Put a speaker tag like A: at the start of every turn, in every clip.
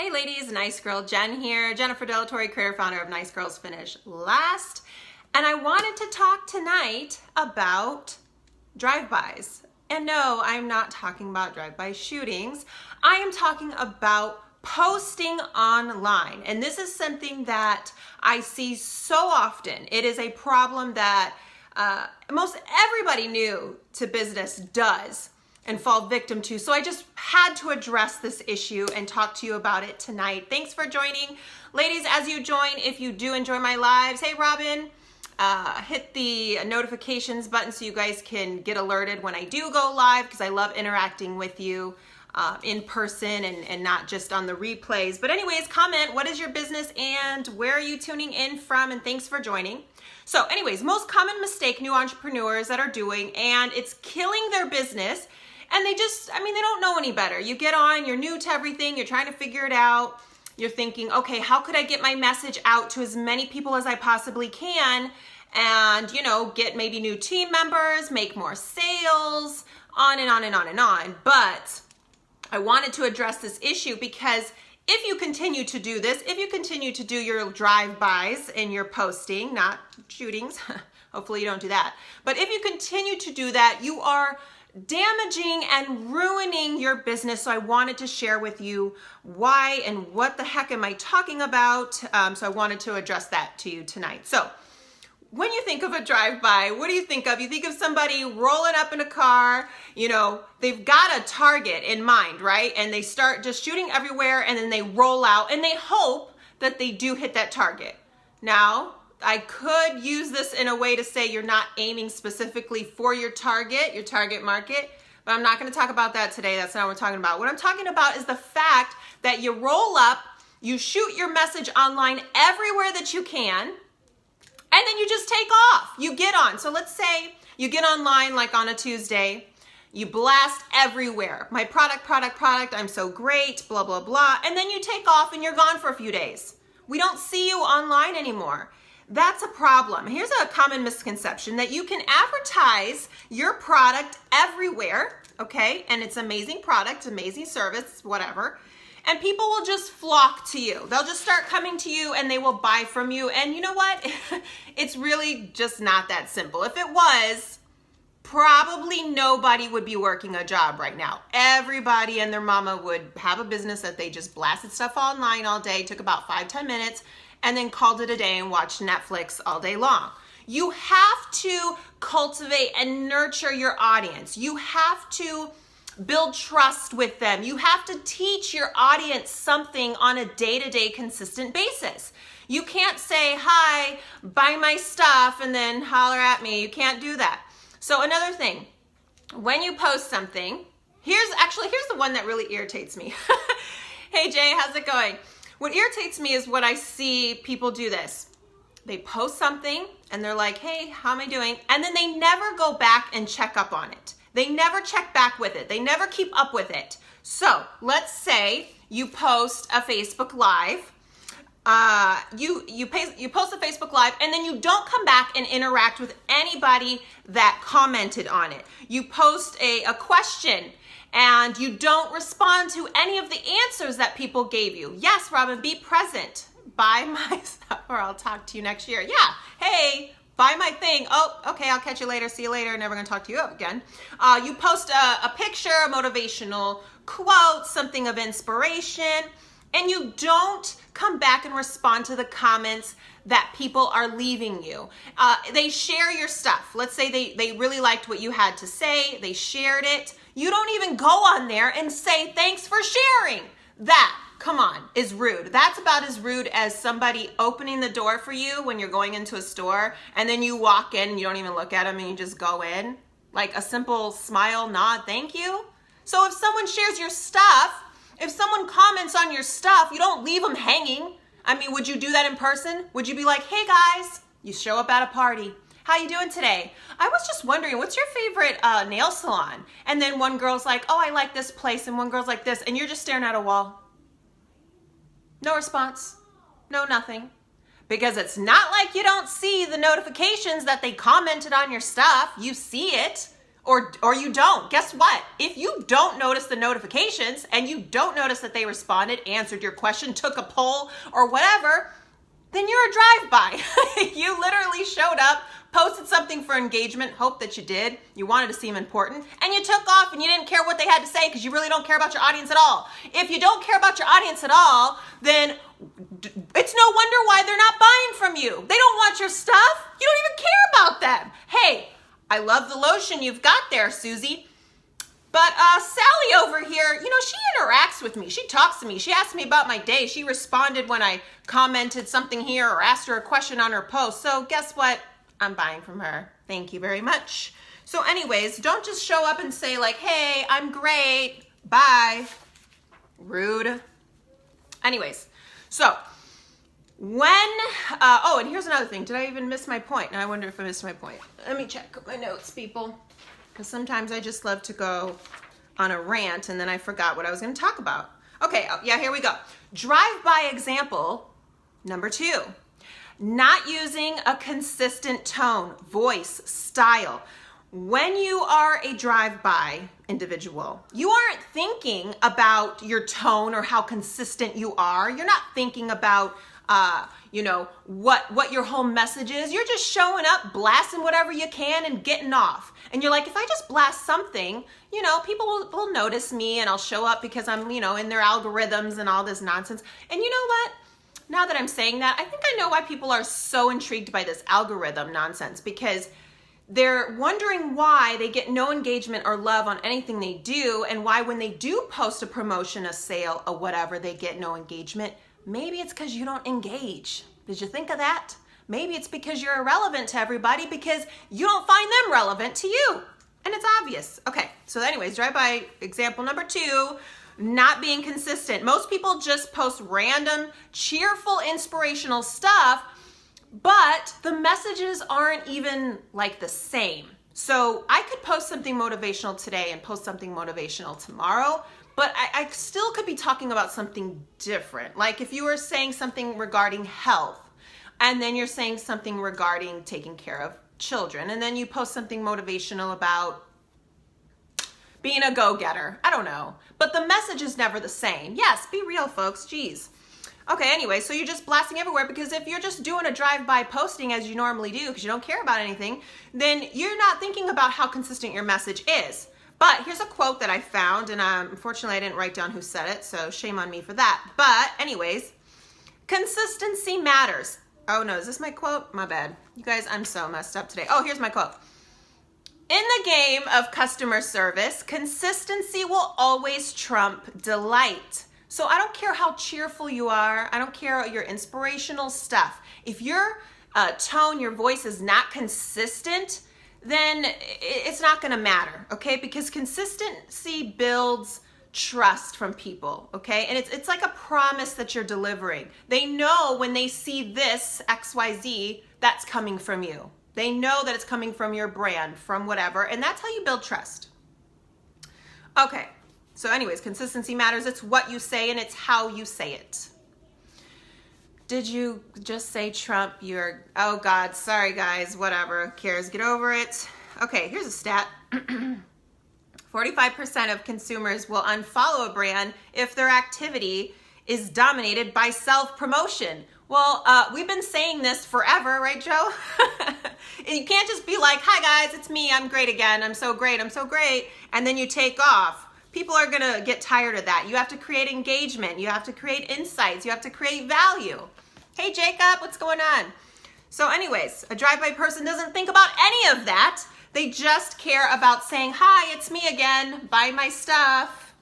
A: Hey ladies, Nice Girl Jen here, Jennifer Delatorre, creator founder of Nice Girls Finish Last. And I wanted to talk tonight about drive-bys. And no, I'm not talking about drive-by shootings. I am talking about posting online. And this is something that I see so often. It is a problem that most everybody new to business does and fall victim to. So I just had to address this issue and talk to you about it tonight. Thanks for joining. Ladies, as you join, if you do enjoy my lives, hey Robin, hit the notifications button so you guys can get alerted when I do go live, because I love interacting with you in person and not just on the replays. But anyways, comment, what is your business and where are you tuning in from? And thanks for joining. So anyways, most common mistake new entrepreneurs that are doing, and it's killing their business. And they don't know any better. You get on, you're new to everything, you're trying to figure it out. You're thinking, okay, how could I get my message out to as many people as I possibly can? And, get maybe new team members, make more sales, on and on and on and on. But I wanted to address this issue because if you continue to do this, if you continue to do your drive-bys and your posting, not shootings, hopefully you don't do that. But if you continue to do that, you are damaging and ruining your business. So I wanted to share with you why and what the heck am I talking about. So I wanted to address that to you tonight. So when you think of a drive-by, what do you think of? You think of somebody rolling up in a car, they've got a target in mind, right? And they start just shooting everywhere and then they roll out and they hope that they do hit that target. Now, I could use this in a way to say you're not aiming specifically for your target market, but I'm not going to talk about that today. That's not what I'm talking about. What I'm talking about is the fact that you roll up, you shoot your message online everywhere that you can, and then you just take off. You get on. So let's say you get online like on a Tuesday, you blast everywhere. My product, I'm so great, blah, blah, blah. And then you take off and you're gone for a few days. We don't see you online anymore. That's a problem. Here's a common misconception that you can advertise your product everywhere, okay? And it's amazing product, amazing service, whatever. And people will just flock to you. They'll just start coming to you and they will buy from you. And you know what? It's really just not that simple. If it was, probably nobody would be working a job right now. Everybody and their mama would have a business that they just blasted stuff online all day, took about 5-10 minutes, and then called it a day and watched Netflix all day long. You have to cultivate and nurture your audience. You have to build trust with them. You have to teach your audience something on a day-to-day consistent basis. You can't say, hi, buy my stuff, and then holler at me. You can't do that. So another thing, when you post something, here's the one that really irritates me. Hey Jay, how's it going? What irritates me is when I see people do this. They post something and they're like, hey, how am I doing? And then they never go back and check up on it. They never check back with it. They never keep up with it. So let's say you post a Facebook Live. You post a Facebook Live and then you don't come back and interact with anybody that commented on it. You post a question and you don't respond to any of the answers that people gave you. Yes, Robin, be present. Buy my stuff or I'll talk to you next year. Yeah, hey, buy my thing. Oh, okay, I'll catch you later. See you later. Never gonna talk to you again. You post a picture, a motivational quote, something of inspiration, and you don't come back and respond to the comments that people are leaving you. They share your stuff. Let's say they really liked what you had to say. They shared it. You don't even go on there and say, thanks for sharing. That, come on, is rude. That's about as rude as somebody opening the door for you when you're going into a store and then you walk in and you don't even look at them and you just go in. Like a simple smile, nod, thank you. So if someone shares your stuff, if someone comments on your stuff, you don't leave them hanging. I mean, would you do that in person? Would you be like, hey guys, you show up at a party. How you doing today? I was just wondering, what's your favorite nail salon? And then one girl's like, oh, I like this place. And one girl's like this. And you're just staring at a wall. No response. No nothing. Because it's not like you don't see the notifications that they commented on your stuff. You see it. Or you don't. Guess what? If you don't notice the notifications and you don't notice that they responded, answered your question, took a poll, or whatever, then you're a drive-by. You literally showed up, posted something for engagement, hope that you did, you wanted to seem important, and you took off and you didn't care what they had to say because you really don't care about your audience at all. If you don't care about your audience at all, then it's no wonder why they're not buying from you. They don't want your stuff. You don't even care about them. Hey, I love the lotion you've got there, Susie. But Sally over here, she interacts with me. She talks to me. She asks me about my day. She responded when I commented something here or asked her a question on her post. So guess what? I'm buying from her. Thank you very much. So anyways, don't just show up and say like, hey, I'm great. Bye. Rude. Anyways, so and here's another thing. Did I even miss my point? Now I wonder if I missed my point. Let me check my notes, people. Because sometimes I just love to go on a rant and then I forgot what I was going to talk about. Okay, yeah, here we go. Drive-by example number 2. Not using a consistent tone, voice, style. When you are a drive-by individual, you aren't thinking about your tone or how consistent you are. You're not thinking about what your whole message is. You're just showing up, blasting whatever you can and getting off. And you're like, if I just blast something, people will notice me and I'll show up because I'm, in their algorithms and all this nonsense. And you know what? Now that I'm saying that, I think I know why people are so intrigued by this algorithm nonsense, because they're wondering why they get no engagement or love on anything they do, and why when they do post a promotion, a sale, or whatever, they get no engagement. Maybe it's because you don't engage. Did you think of that? Maybe it's because you're irrelevant to everybody because you don't find them relevant to you. And it's obvious. Okay, so anyways, drive-by example number 2, not being consistent. Most people just post random, cheerful, inspirational stuff, but the messages aren't even like the same. So I could post something motivational today and post something motivational tomorrow, but I still could be talking about something different. Like if you were saying something regarding health, and then you're saying something regarding taking care of children, and then you post something motivational about being a go-getter. I don't know. But the message is never the same. Yes, be real, folks. Jeez. Okay, anyway, so you're just blasting everywhere, because if you're just doing a drive-by posting as you normally do because you don't care about anything, then you're not thinking about how consistent your message is. But here's a quote that I found, and unfortunately I didn't write down who said it, so shame on me for that. But anyways, consistency matters. Oh no, is this my quote? My bad. You guys, I'm so messed up today. Oh, here's my quote. In the game of customer service, consistency will always trump delight. So I don't care how cheerful you are. I don't care your inspirational stuff. If your tone, your voice is not consistent, then it's not going to matter, okay? Because consistency builds trust from people, okay? And it's like a promise that you're delivering. They know when they see this XYZ, that's coming from you. They know that it's coming from your brand, from whatever, and that's how you build trust. Okay, so anyways, consistency matters. It's what you say and it's how you say it. Did you just say Trump? Oh God, sorry guys, whatever, cares, get over it. Okay, here's a stat. 45% of consumers will unfollow a brand if their activity is dominated by self-promotion. Well, we've been saying this forever, right, Joe? You can't just be like, hi guys, it's me, I'm great again, I'm so great, and then you take off. People are gonna get tired of that. You have to create engagement, you have to create insights, you have to create value. Hey Jacob, what's going on? So anyways, a drive-by person doesn't think about any of that. They just care about saying, hi, it's me again, buy my stuff.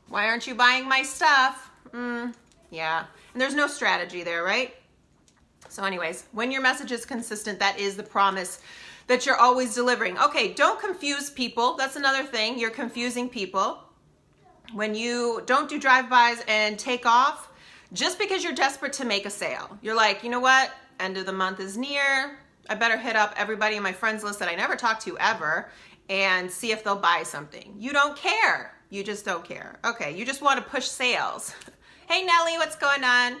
A: Why aren't you buying my stuff? Yeah, and there's no strategy there, right? So anyways, when your message is consistent, that is the promise that you're always delivering. Okay, don't confuse people. That's another thing. You're confusing people. When you don't do drive-bys and take off, just because you're desperate to make a sale. You're like, you know what? End of the month is near. I better hit up everybody in my friends list that I never talk to ever and see if they'll buy something. You don't care. You just don't care. Okay, you just want to push sales. Hey Nelly, what's going on?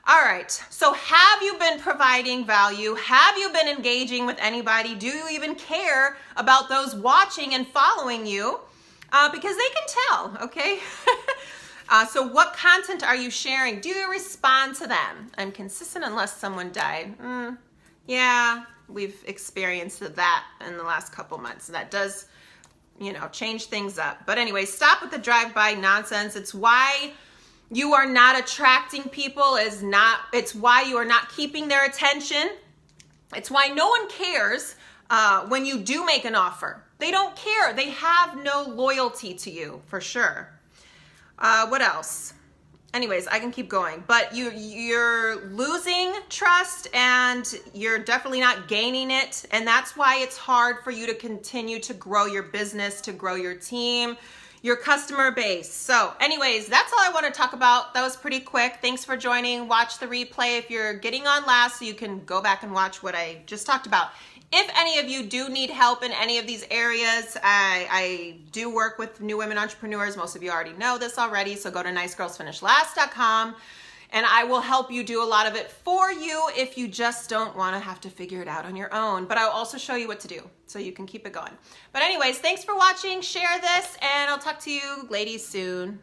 A: All right, so have you been providing value? Have you been engaging with anybody? Do you even care about those watching and following you? Because they can tell, okay? So what content are you sharing? Do you respond to them? I'm consistent unless someone died. Yeah, we've experienced that in the last couple months. That does, change things up. But anyway, stop with the drive-by nonsense. It's why you are not attracting people. It's why you are not keeping their attention. It's why no one cares when you do make an offer. They don't care. They have no loyalty to you, for sure. What else? Anyways, I can keep going, but you're losing trust and you're definitely not gaining it. And that's why it's hard for you to continue to grow your business, to grow your team, your customer base. So anyways, that's all I want to talk about. That was pretty quick. Thanks for joining. Watch the replay if you're getting on last so you can go back and watch what I just talked about. If any of you do need help in any of these areas, I do work with new women entrepreneurs. Most of you already know this already, so go to nicegirlsfinishlast.com and I will help you do a lot of it for you if you just don't want to have to figure it out on your own. But I'll also show you what to do so you can keep it going. But anyways, thanks for watching. Share this and I'll talk to you ladies soon.